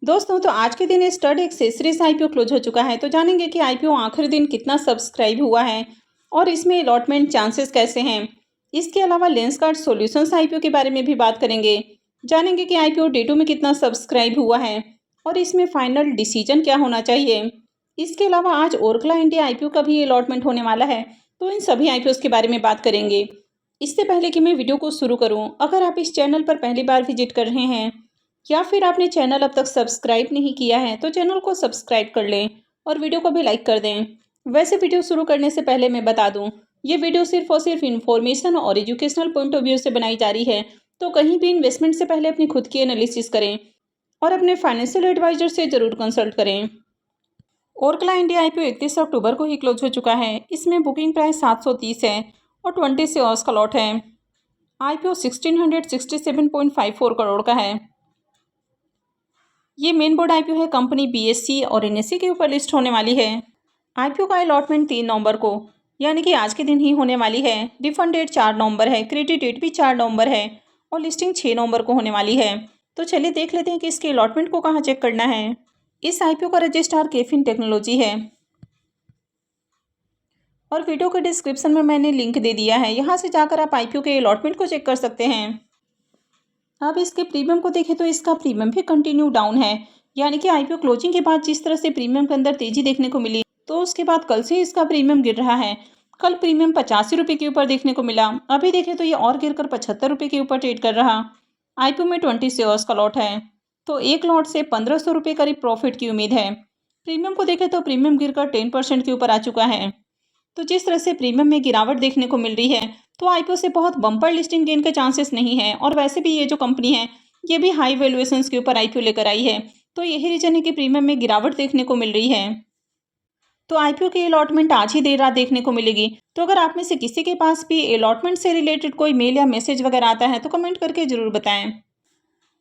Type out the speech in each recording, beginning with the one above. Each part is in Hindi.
दोस्तों तो आज के दिन स्टड एक्सेसरीज आईपीओ क्लोज हो चुका है। तो जानेंगे कि आईपीओ आखिरी दिन कितना सब्सक्राइब हुआ है और इसमें अलॉटमेंट चांसेस कैसे हैं। इसके अलावा लेंसकार्ट सॉल्यूशंस आईपीओ के बारे में भी बात करेंगे। जानेंगे कि आईपीओ डे 2 में कितना सब्सक्राइब हुआ है और इसमें फाइनल डिसीजन क्या होना चाहिए। इसके अलावा आज ओरकला इंडिया आईपीओ का भी अलॉटमेंट होने वाला है। तो इन सभी आईपीओ के बारे में बात करेंगे। इससे पहले कि मैं वीडियो को शुरू करूँ, अगर आप इस चैनल पर पहली बार विजिट कर रहे हैं या फिर आपने चैनल अब तक सब्सक्राइब नहीं किया है तो चैनल को सब्सक्राइब कर लें और वीडियो को भी लाइक कर दें। वैसे वीडियो शुरू करने से पहले मैं बता दूं, ये वीडियो सिर्फ और सिर्फ इन्फॉर्मेशन और एजुकेशनल पॉइंट ऑफ व्यू से बनाई जा रही है। तो कहीं भी इन्वेस्टमेंट से पहले अपनी खुद की एनालिसिस करें और अपने फाइनेंशियल एडवाइजर से जरूर कंसल्ट करें। ओरकला इंडिया आईपीओ 31 अक्टूबर को ही क्लोज हो चुका है। इसमें बुकिंग प्राइस 730 है और 20 शेयर्स का लॉट है। आईपीओ 1667.54 करोड़ का है। ये मेन बोर्ड आईपीओ है। कंपनी बीएससी और एनएससी के ऊपर लिस्ट होने वाली है। आईपीओ का अलॉटमेंट 3 नवंबर को यानी कि आज के दिन ही होने वाली है। रिफंड डेट 4 नवंबर है। क्रेडिट डेट भी 4 नवंबर है और लिस्टिंग 6 नवंबर को होने वाली है। तो चलिए देख लेते हैं कि इसके अलॉटमेंट को कहाँ चेक करना है। इस आईपीओ का रजिस्ट्रार केफिन टेक्नोलॉजी है और वीडियो के डिस्क्रिप्शन में मैंने लिंक दे दिया है। यहाँ से जाकर आप आईपीओ के अलॉटमेंट को चेक कर सकते हैं। अब इसके प्रीमियम को देखें तो इसका प्रीमियम भी कंटिन्यू डाउन है। यानी कि आईपीओ क्लोजिंग के बाद जिस तरह से प्रीमियम के अंदर तेजी देखने को मिली, तो उसके बाद कल से इसका प्रीमियम गिर रहा है। कल प्रीमियम 85 रुपये के ऊपर देखने को मिला। अभी देखें तो ये और गिरकर 75 रुपये के ऊपर ट्रेड कर रहा। आईपीओ में 20 शेयर्स का लॉट है, तो एक लॉट से 1500 रुपये करीब प्रॉफिट की उम्मीद है। प्रीमियम को देखें तो प्रीमियम गिरकर 10% के ऊपर आ चुका है। तो जिस तरह से प्रीमियम में गिरावट देखने को मिल रही है, तो आईपीओ से बहुत बम्पर लिस्टिंग गेन के चांसेस नहीं है। और वैसे भी ये जो कंपनी है, ये भी हाई वैल्यूएशंस के ऊपर आईपीओ लेकर आई है। तो यही रीजन है कि प्रीमियम में गिरावट देखने को मिल रही है। तो आईपीओ की अलॉटमेंट आज ही देर रात देखने को मिलेगी। तो अगर आप में से किसी के पास भी अलॉटमेंट से रिलेटेड कोई मेल या मैसेज वगैरह आता है तो कमेंट करके जरूर बताएं।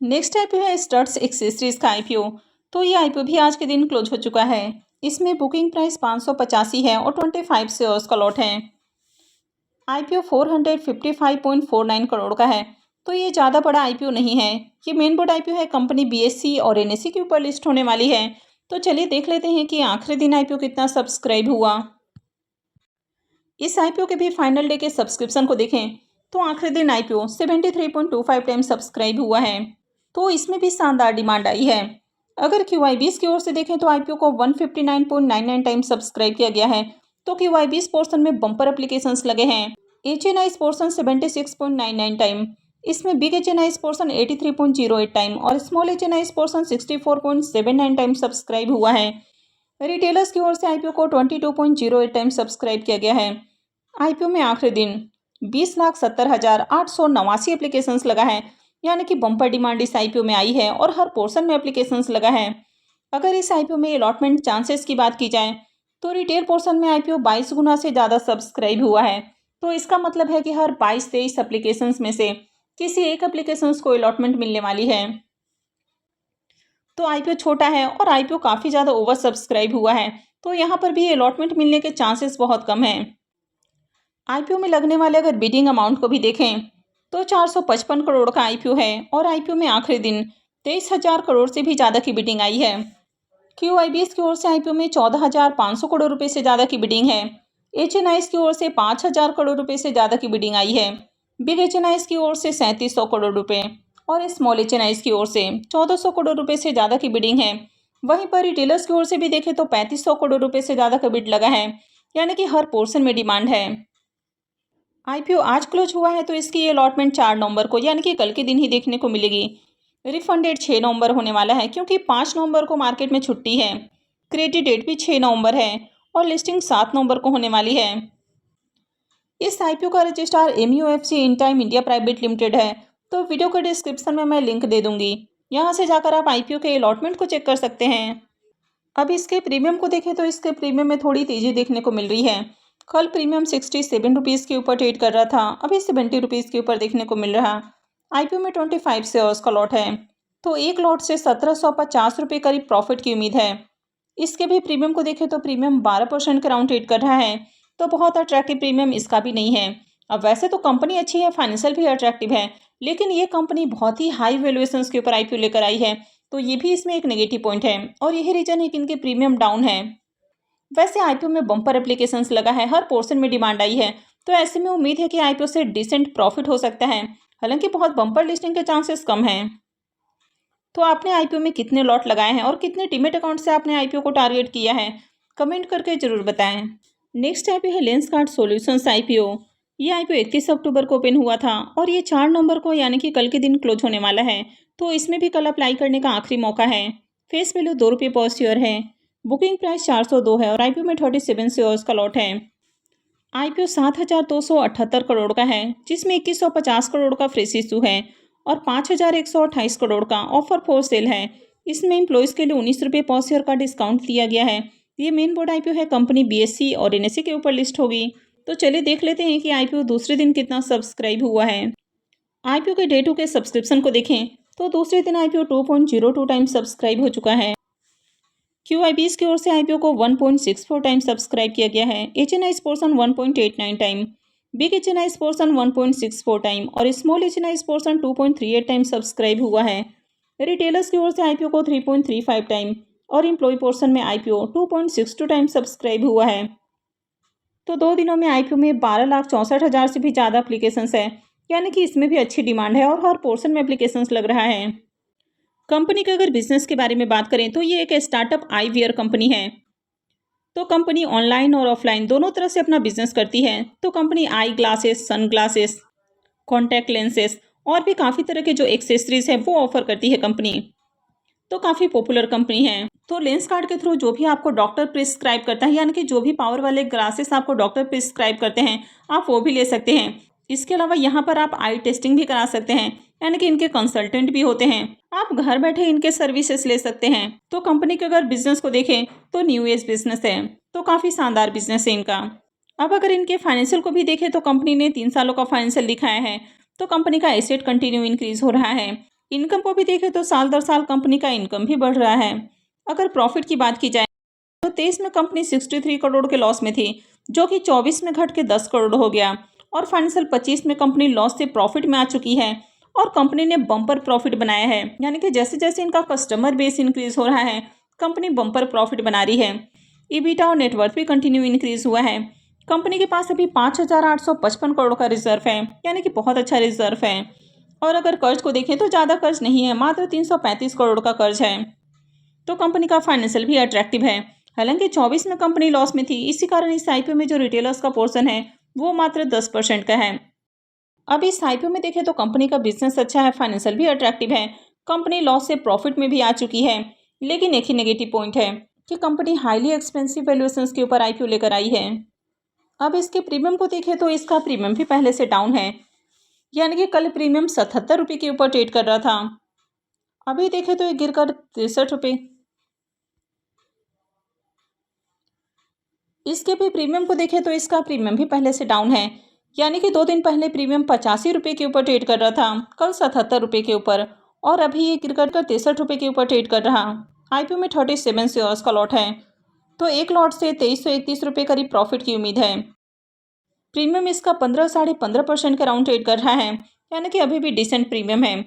नेक्स्ट आईपीओ है स्टड्स एक्सेसरीज का आईपीओ। तो ये आईपीओ भी आज के दिन क्लोज हो चुका है। इसमें बुकिंग प्राइस 585 है और 25 शेयर्स का लॉट है। आईपीओ 455.49 करोड़ का है। तो ये ज़्यादा बड़ा आईपीओ नहीं है। ये मेन बोर्ड आईपीओ है। कंपनी बीएससी और एनएससी के ऊपर लिस्ट होने वाली है। तो चलिए देख लेते हैं कि आखिरी दिन आईपीओ कितना सब्सक्राइब हुआ। इस आईपीओ के भी फाइनल डे के सब्सक्रिप्शन को देखें तो आखिरी दिन आईपीओ 73.25 टाइम सब्सक्राइब हुआ है। तो इसमें भी शानदार डिमांड आई है। अगर QIBs की ओर से देखें तो आईपीओ को 159.99 टाइम सब्सक्राइब किया गया है। तो QIBs पोर्शन में बम्पर एप्लीकेशंस लगे हैं। HNIs पोर्शन 76.99 टाइम, इसमें बिग HNIs पोर्शन 83.08 टाइम और small HNIs portion 64.79 time subscribe हुआ है। रिटेलर्स की ओर से आईपीओ को 22.08 टाइम सब्सक्राइब किया गया है। आईपीओ में आखिरी दिन 20,70,889 एप्लीकेशंस लगा है। यानी कि बम्पर डिमांड इस आईपीओ में आई है और हर पोर्शन में एप्लीकेशंस लगा है। अगर इस आईपीओ में अलॉटमेंट चांसेस की बात की जाए तो रिटेल पोर्शन में आईपीओ 22 गुना से ज़्यादा सब्सक्राइब हुआ है। तो इसका मतलब है कि हर 22-23 एप्लीकेशंस में से किसी एक एप्लीकेशंस को अलॉटमेंट मिलने वाली है। तो आईपीओ छोटा है और आईपीओ काफ़ी ज़्यादा ओवर सब्सक्राइब हुआ है। तो यहाँ पर भी अलॉटमेंट मिलने के चांसेस बहुत कम हैं। आईपीओ में लगने वाले अगर बिडिंग अमाउंट को भी देखें तो 455 करोड़ का आईपीओ है और आईपीओ में आखिरी दिन 23,000 करोड़ से भी ज़्यादा की बिडिंग आई है। QIBs की ओर से आईपीओ में 14,500 करोड़ रुपए से ज़्यादा की बिडिंग है। HNIs की ओर से 5,000 करोड़ रुपए से ज़्यादा की बिडिंग आई है। बिग HNIs की ओर से 3700 करोड़ रुपए और स्मॉल HNIs की ओर से 1400 करोड़ रुपए से ज़्यादा की बिडिंग है। वहीं पर रिटेलर्स की ओर से भी देखें तो 3500 करोड़ रुपए से ज़्यादा का बिड लगा है। यानी कि हर पोर्शन में डिमांड है। आईपीओ आज क्लोज हुआ है तो इसकी अलॉटमेंट 4 नवंबर को यानी कि कल के दिन ही देखने को मिलेगी। रिफंड डेट 6 नवंबर होने वाला है क्योंकि 5 नवंबर को मार्केट में छुट्टी है। क्रेडिट डेट भी 6 नवंबर है और लिस्टिंग 7 नवंबर को होने वाली है। इस आईपीओ का registrar MUFG Intime India private limited है। तो वीडियो के डिस्क्रिप्शन में मैं लिंक दे दूंगी। यहाँ से जाकर आप आईपीओ के अलॉटमेंट को चेक कर सकते हैं। अब इसके प्रीमियम को देखें तो इसके प्रीमियम में थोड़ी तेज़ी देखने को मिल रही है। कल प्रीमियम 67 रुपीज़ के ऊपर ट्रेड कर रहा था, अभी 70 रुपीज़ के ऊपर देखने को मिल रहा। आईपीओ में 25 शेयर्स का लॉट है, तो एक लॉट से 1750 रुपये करीब प्रॉफिट की उम्मीद है। इसके भी प्रीमियम को देखें तो प्रीमियम 12% के राउंड ट्रेड कर रहा है। तो बहुत अट्रैक्टिव प्रीमियम इसका भी नहीं है। अब वैसे तो कंपनी अच्छी है, फाइनेंशियल भी अट्रैक्टिव है, लेकिन ये कंपनी बहुत ही हाई वैल्यूएशंस के ऊपर आईपीओ लेकर आई है। तो ये भी इसमें एक नेगेटिव पॉइंट है और यही रीज़न है कि इनके प्रीमियम डाउन है। वैसे आईपीओ में बम्पर एप्लीकेशंस लगा है, हर पोर्शन में डिमांड आई है, तो ऐसे में उम्मीद है कि आईपीओ से डिसेंट प्रॉफिट हो सकता है। हालांकि बहुत बम्पर लिस्टिंग के चांसेस कम हैं। तो आपने आईपीओ में कितने लॉट लगाए हैं और कितने डीमैट अकाउंट से आपने आईपीओ को टारगेट किया है, कमेंट करके जरूर बताएं। नेक्स्ट आईपीओ है लेंसकार्ट सॉल्यूशंस आईपीओ। ये आईपीओ 31 अक्टूबर को ओपन हुआ था और ये 4 नवंबर को यानी कि कल के दिन क्लोज होने वाला है। तो इसमें भी कल अप्लाई करने का आखिरी मौका है। फेस वैल्यू ₹2 पर शेयर है। बुकिंग प्राइस 402 है और आईपीओ में 37 शेयर्स का लॉट है। आईपीओ 7,278 करोड़ का है, जिसमें 2150 करोड़ का फ्रेश इशू है और 5,128 करोड़ का ऑफर फॉर सेल है। इसमें एम्प्लॉयज़ के लिए ₹19 पर शेयर का डिस्काउंट दिया गया है। ये मेन बोर्ड आईपीओ है, कंपनी बीएसई और एनएसई के ऊपर लिस्ट होगी। तो चलिए देख लेते हैं कि आईपीओ दूसरे दिन कितना सब्सक्राइब हुआ है। आईपीओ के डे 2 के सब्सक्रिप्शन को देखें तो दूसरे दिन आईपीओ 2.02 टाइम्स सब्सक्राइब हो चुका है। क्यूआईबीएस की ओर से आईपीओ को 1.64 टाइम सब्सक्राइब किया गया है। HNI portion 1.89 time, big HNI portion 1.64 time और small HNI portion 2.38 time subscribe हुआ है। रिटेलर्स की ओर से आईपीओ को 3.35 टाइम और एम्प्लॉय पोर्शन में आईपीओ 2.62 टाइम सब्सक्राइब हुआ है। तो 2 दिनों में आईपीओ में 12,64,000 से भी ज़्यादा एप्लीकेशंस है, यानी कि इसमें भी अच्छी डिमांड है और हर पोर्शन में एप्लीकेशंस लग रहा है। कंपनी के अगर बिजनेस के बारे में बात करें तो ये एक स्टार्टअप आई वियर कंपनी है। तो कंपनी ऑनलाइन और ऑफलाइन दोनों तरह से अपना बिजनेस करती है। तो company eyeglasses, sunglasses, contact lenses और भी काफ़ी तरह के जो एक्सेसरीज है वो ऑफर करती है कंपनी। तो काफ़ी पॉपुलर कंपनी है। तो लेंस कार्ड के थ्रू जो भी आपको डॉक्टर प्रिस्क्राइब करता है, यानी कि जो भी पावर वाले ग्लासेस आपको डॉक्टर प्रिस्क्राइब करते हैं, आप वो भी ले सकते हैं। इसके अलावा यहाँ पर आप आई टेस्टिंग भी करा सकते हैं, यानी कि इनके कंसल्टेंट भी होते हैं। आप घर बैठे इनके सर्विसेज ले सकते हैं। तो कंपनी के अगर बिजनेस को देखें तो न्यू एज बिजनेस है, तो काफ़ी शानदार बिजनेस है इनका। अब अगर इनके फाइनेंशियल को भी देखें तो कंपनी ने 3 सालों का फाइनेंशियल दिखाया है। तो कंपनी का एसेट कंटिन्यू इंक्रीज हो रहा है। इनकम को भी देखें तो साल दर साल कंपनी का इनकम भी बढ़ रहा है। अगर प्रॉफिट की बात की जाए तो 23 में कंपनी 63 करोड़ के लॉस में थी, जो कि 24 में घट के 10 करोड़ हो गया और फाइनेंशियल 25 में कंपनी लॉस से प्रॉफिट में आ चुकी है और कंपनी ने बम्पर प्रॉफिट बनाया है। यानी कि जैसे जैसे इनका कस्टमर बेस इंक्रीज हो रहा है, कंपनी बम्पर प्रॉफिट बना रही है। ईबिटा और नेटवर्थ भी कंटिन्यू इंक्रीज हुआ है। कंपनी के पास अभी 5,855 करोड़ का रिजर्व है, यानी कि बहुत अच्छा रिजर्व है। और अगर कर्ज को देखें तो ज़्यादा कर्ज नहीं है, मात्र 335 करोड़ का कर्ज है। तो कंपनी का फाइनेंशियल भी अट्रैक्टिव है। हालांकि 24 में कंपनी लॉस में थी, इसी कारण इस आईपीओ में जो रिटेलर्स का पोर्शन है वो मात्र 10% का है। अब इस आईपीओ में देखें तो कंपनी का बिजनेस अच्छा है, फाइनेंशियल भी अट्रैक्टिव है। कंपनी लॉस से प्रॉफिट में भी आ चुकी है, लेकिन एक ही नेगेटिव पॉइंट है कि कंपनी हाईली एक्सपेंसिव वैल्यूएशंस के ऊपर आईपीओ लेकर आई है। अब इसके प्रीमियम को देखें तो इसका प्रीमियम भी पहले से डाउन है, यानी कि कल प्रीमियम 77 रुपये के ऊपर ट्रेड कर रहा था। अभी देखें तो ये गिरकर 63 रुपये। इसके भी प्रीमियम को देखें तो इसका प्रीमियम भी पहले से डाउन है, यानी कि 2 दिन पहले प्रीमियम 85 रुपये के ऊपर ट्रेड कर रहा था, कल 77 रुपये के ऊपर और अभी ये गिरकर 63 रुपये के ऊपर ट्रेड कर रहा। आईपीओ में 37 शेयर्स का लॉट है, तो एक लॉट से 2331 रुपये करीब प्रॉफिट की उम्मीद है। प्रीमियम इसका 15-15.5% के राउंड ट्रेड कर रहा है, यानी कि अभी भी डिसेंट प्रीमियम है।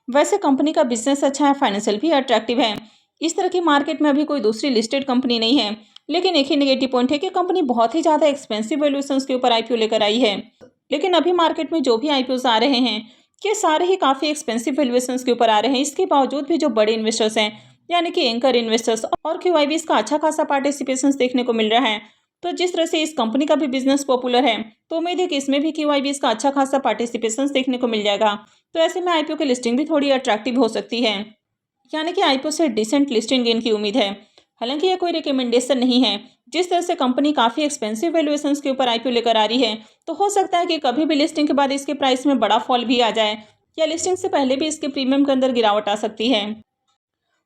वैसे कंपनी का बिजनेस अच्छा है, फाइनेंशियल भी अट्रैक्टिव है। इस तरह की मार्केट में अभी कोई दूसरी लिस्टेड कंपनी नहीं है, लेकिन एक ही नेगेटिव पॉइंट है कि कंपनी बहुत ही ज़्यादा एक्सपेंसिव वैल्यूएशंस के ऊपर आईपीओ लेकर आई है। लेकिन अभी मार्केट में जो भी आईपीओज आ रहे हैं ये सारे ही काफ़ी एक्सपेंसिव वैल्यूएशंस के ऊपर आ रहे हैं। इसके बावजूद भी जो बड़े इन्वेस्टर्स हैं, यानी कि एंकर इन्वेस्टर्स और क्यूआईबीएस का अच्छा खासा पार्टिसिपेशन देखने को मिल रहा है। तो जिस तरह से इस कंपनी का भी बिजनेस पॉपुलर है, तो उम्मीद है कि इसमें भी क्यूआईबीएस का अच्छा खासा पार्टिसिपेशन देखने को मिल जाएगा। तो ऐसे में आईपीओ की लिस्टिंग भी थोड़ी अट्रैक्टिव हो सकती है, यानी कि आईपीओ से डिसेंट लिस्टिंग गेन की उम्मीद है। हालांकि यह कोई रिकमेंडेशन नहीं है। जिस तरह से कंपनी काफ़ी एक्सपेंसिव वैल्यूएशंस के ऊपर आईपीओ लेकर आ रही है, तो हो सकता है कि कभी भी लिस्टिंग के बाद इसके प्राइस में बड़ा फॉल भी आ जाए या लिस्टिंग से पहले भी इसके प्रीमियम के अंदर गिरावट आ सकती है।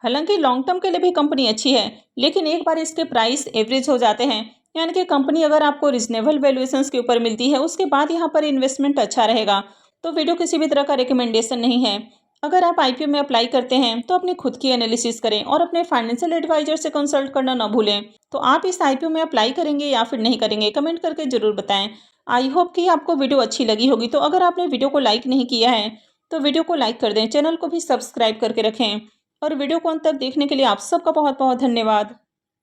हालांकि लॉन्ग टर्म के लिए भी कंपनी अच्छी है, लेकिन एक बार इसके प्राइस एवरेज हो जाते हैं, यानी कि कंपनी अगर आपको रिजनेबल वैल्यूएशंस के ऊपर मिलती है, उसके बाद यहाँ पर इन्वेस्टमेंट अच्छा रहेगा। तो वीडियो किसी भी तरह का रिकमेंडेशन नहीं है। अगर आप आईपीओ में अप्लाई करते हैं तो अपनी खुद की एनालिसिस करें और अपने फाइनेंशियल एडवाइजर से कंसल्ट करना ना भूलें। तो आप इस आईपीओ में अप्लाई करेंगे या फिर नहीं करेंगे, कमेंट करके जरूर बताएं। आई होप कि आपको वीडियो अच्छी लगी होगी। तो अगर आपने वीडियो को लाइक नहीं किया है तो वीडियो को लाइक कर दें, चैनल को भी सब्सक्राइब करके रखें और वीडियो को अंत तक देखने के लिए आप सबका बहुत बहुत धन्यवाद।